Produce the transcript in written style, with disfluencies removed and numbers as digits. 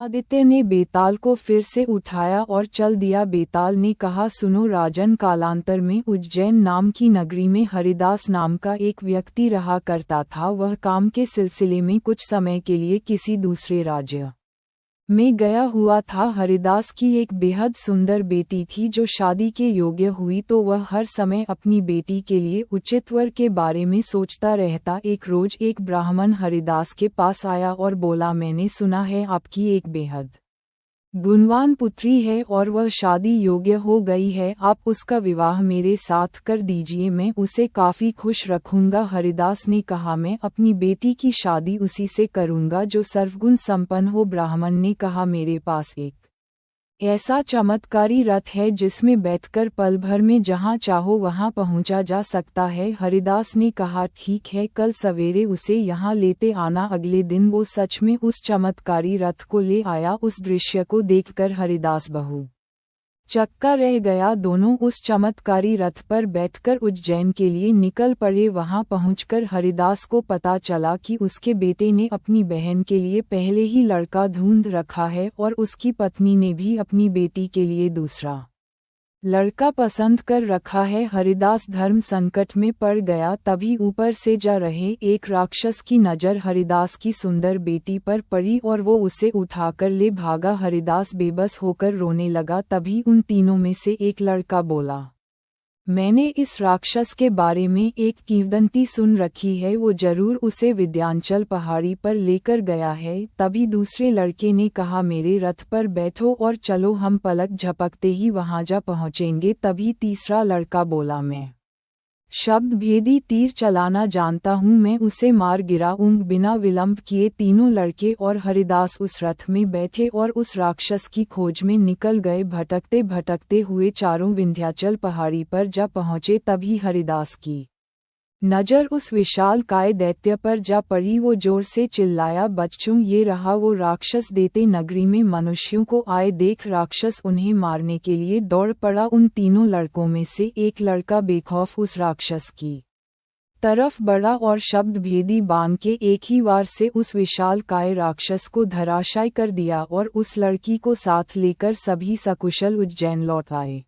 आदित्य ने बेताल को फिर से उठाया और चल दिया। बेताल ने कहा, सुनो राजन, कालांतर में उज्जैन नाम की नगरी में हरिदास नाम का एक व्यक्ति रहा करता था। वह काम के सिलसिले में कुछ समय के लिए किसी दूसरे राज्य में गया हुआ था। हरिदास की एक बेहद सुंदर बेटी थी जो शादी के योग्य हुई तो वह हर समय अपनी बेटी के लिए उचित वर के बारे में सोचता रहता। एक रोज एक ब्राह्मण हरिदास के पास आया और बोला, मैंने सुना है आपकी एक बेहद गुणवान पुत्री है और वह शादी योग्य हो गई है। आप उसका विवाह मेरे साथ कर दीजिए, मैं उसे काफी खुश रखूंगा। हरिदास ने कहा, मैं अपनी बेटी की शादी उसी से करूंगा जो सर्वगुण संपन्न हो। ब्राह्मण ने कहा, मेरे पास एक ऐसा चमत्कारी रथ है जिसमें बैठकर पल भर में जहां चाहो वहां पहुंचा जा सकता है। हरिदास ने कहा, ठीक है, कल सवेरे उसे यहाँ लेते आना। अगले दिन वो सच में उस चमत्कारी रथ को ले आया। उस दृश्य को देखकर हरिदास बहु चक्का रह गया। दोनों उस चमत्कारी रथ पर बैठकर उज्जैन के लिए निकल पड़े। वहां पहुंचकर हरिदास को पता चला कि उसके बेटे ने अपनी बहन के लिए पहले ही लड़का ढूंढ रखा है और उसकी पत्नी ने भी अपनी बेटी के लिए दूसरा लड़का पसंद कर रखा है। हरिदास धर्म संकट में पड़ गया। तभी ऊपर से जा रहे एक राक्षस की नज़र हरिदास की सुंदर बेटी पर पड़ी और वो उसे उठाकर ले भागा। हरिदास बेबस होकर रोने लगा। तभी उन तीनों में से एक लड़का बोला, मैंने इस राक्षस के बारे में एक किंवदंती सुन रखी है, वो जरूर उसे विंध्याचल पहाड़ी पर लेकर गया है। तभी दूसरे लड़के ने कहा, मेरे रथ पर बैठो और चलो, हम पलक झपकते ही वहां जा पहुंचेंगे। तभी तीसरा लड़का बोला, मैं शब्द भेदी तीर चलाना जानता हूँ, मैं उसे मार गिराऊंगा। बिना विलंब किए तीनों लड़के और हरिदास उस रथ में बैठे और उस राक्षस की खोज में निकल गए। भटकते भटकते हुए चारों विंध्याचल पहाड़ी पर जा पहुँचे। तभी हरिदास की नजर उस विशाल काय दैत्य पर जा पड़ी। वो जोर से चिल्लाया, बच्चों, ये रहा वो राक्षस। देते नगरी में मनुष्यों को आए देख राक्षस उन्हें मारने के लिए दौड़ पड़ा। उन तीनों लड़कों में से एक लड़का बेखौफ उस राक्षस की तरफ बढ़ा और शब्द भेदी बाण के एक ही वार से उस विशाल काय राक्षस को धराशायी कर दिया और उस लड़की को साथ लेकर सभी सकुशल उज्जैन लौट आए।